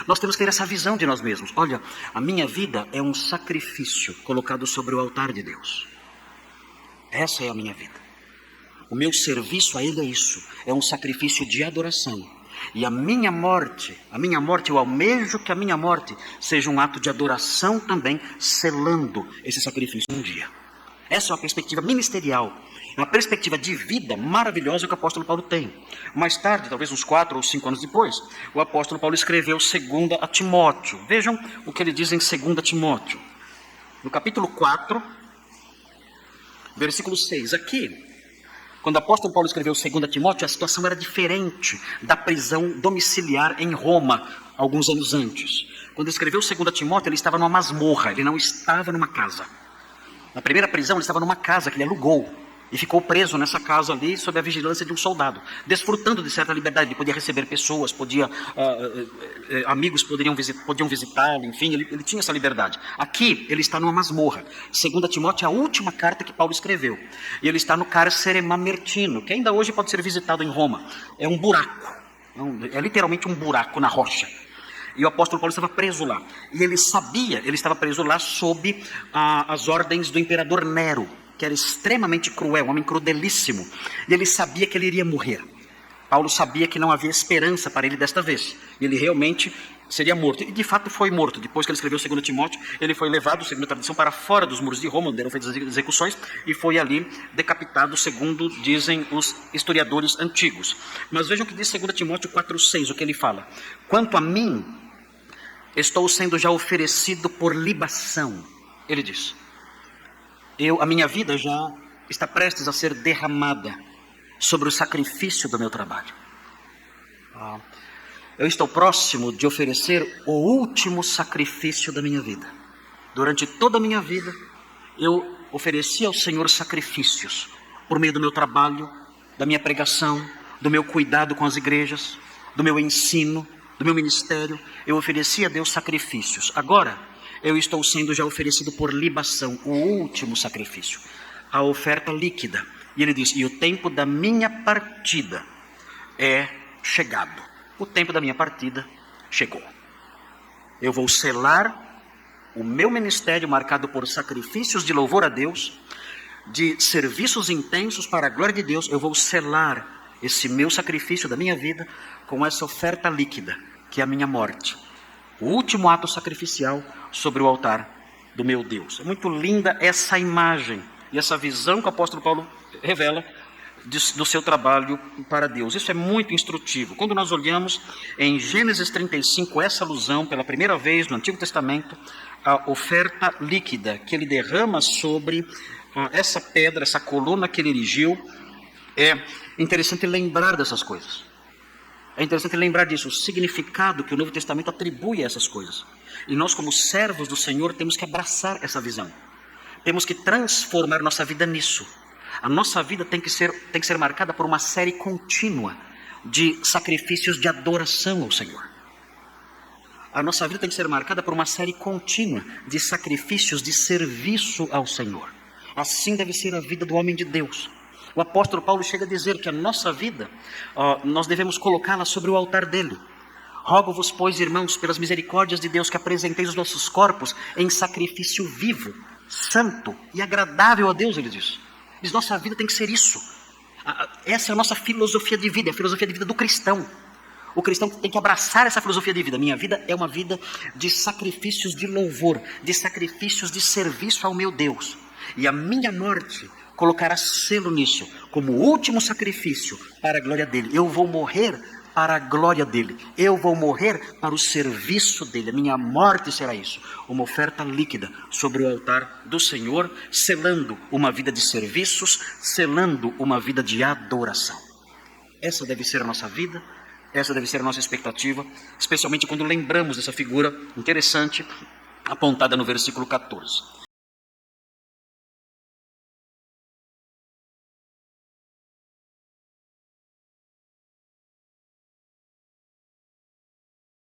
Nós temos que ter essa visão de nós mesmos. Olha, a minha vida é um sacrifício colocado sobre o altar de Deus. Essa é a minha vida. O meu serviço a Ele é isso. É um sacrifício de adoração. E a minha morte, eu almejo que a minha morte seja um ato de adoração também, selando esse sacrifício um dia. Essa é uma perspectiva ministerial, uma perspectiva de vida maravilhosa que o apóstolo Paulo tem. Mais tarde, talvez uns 4 ou 5 anos depois, o apóstolo Paulo escreveu 2 a Timóteo. Vejam o que ele diz em 2 Timóteo. No capítulo 4, versículo 6. Aqui, quando o apóstolo Paulo escreveu 2 Timóteo, a situação era diferente da prisão domiciliar em Roma, alguns anos antes. Quando ele escreveu 2 Timóteo, ele estava numa masmorra, ele não estava numa casa. Na primeira prisão, ele estava numa casa que ele alugou e ficou preso nessa casa ali sob a vigilância de um soldado, desfrutando de certa liberdade. Ele podia receber pessoas, amigos podiam visitá-lo, enfim, ele tinha essa liberdade. Aqui, ele está numa masmorra. 2 Timóteo é a última carta que Paulo escreveu. E ele está no cárcere Mamertino, que ainda hoje pode ser visitado em Roma. É um buraco, é literalmente um buraco na rocha. E o apóstolo Paulo estava preso lá. E ele estava preso lá sob as ordens do imperador Nero, que era extremamente cruel, um homem crudelíssimo. E ele sabia que ele iria morrer. Paulo sabia que não havia esperança para ele desta vez. E ele realmente seria morto. E de fato foi morto. Depois que ele escreveu 2 Timóteo, ele foi levado, segundo a tradição, para fora dos muros de Roma, onde eram feitas as execuções, e foi ali decapitado, segundo dizem os historiadores antigos. Mas vejam o que diz 2 Timóteo 4,6, o que ele fala. Quanto a mim, estou sendo já oferecido por libação. Ele diz, a minha vida já está prestes a ser derramada sobre o sacrifício do meu trabalho. Eu estou próximo de oferecer o último sacrifício da minha vida. Durante toda a minha vida, eu ofereci ao Senhor sacrifícios, por meio do meu trabalho, da minha pregação, do meu cuidado com as igrejas, do meu ensino, do meu ministério. Eu ofereci a Deus sacrifícios. Agora, eu estou sendo já oferecido por libação, o último sacrifício, a oferta líquida. E ele diz, e o tempo da minha partida é chegado. O tempo da minha partida chegou. Eu vou selar o meu ministério marcado por sacrifícios de louvor a Deus, de serviços intensos para a glória de Deus. Eu vou selar esse meu sacrifício da minha vida com essa oferta líquida, que é a minha morte. O último ato sacrificial sobre o altar do meu Deus. É muito linda essa imagem e essa visão que o apóstolo Paulo revela do seu trabalho para Deus. Isso é muito instrutivo. Quando nós olhamos em Gênesis 35, essa alusão pela primeira vez no Antigo Testamento, a oferta líquida que ele derrama sobre essa pedra, essa coluna que ele erigiu, é interessante lembrar dessas coisas. É interessante lembrar disso, o significado que o Novo Testamento atribui a essas coisas. E nós, como servos do Senhor, temos que abraçar essa visão. Temos que transformar nossa vida nisso. A nossa vida tem que ser marcada por uma série contínua de sacrifícios de adoração ao Senhor. A nossa vida tem que ser marcada por uma série contínua de sacrifícios de serviço ao Senhor. Assim deve ser a vida do homem de Deus. O apóstolo Paulo chega a dizer que a nossa vida, nós devemos colocá-la sobre o altar dele. Rogo-vos, pois, irmãos, pelas misericórdias de Deus, que apresenteis os nossos corpos em sacrifício vivo, santo e agradável a Deus, ele diz. Diz, nossa vida tem que ser isso. Essa é a nossa filosofia de vida, é a filosofia de vida do cristão. O cristão tem que abraçar essa filosofia de vida. Minha vida é uma vida de sacrifícios de louvor, de sacrifícios de serviço ao meu Deus. E a minha morte colocará selo nisso, como último sacrifício para a glória dele. Eu vou morrer para a glória dele. Eu vou morrer para o serviço dele. A minha morte será isso. Uma oferta líquida sobre o altar do Senhor, selando uma vida de serviços, selando uma vida de adoração. Essa deve ser a nossa vida, essa deve ser a nossa expectativa, especialmente quando lembramos dessa figura interessante apontada no versículo 14.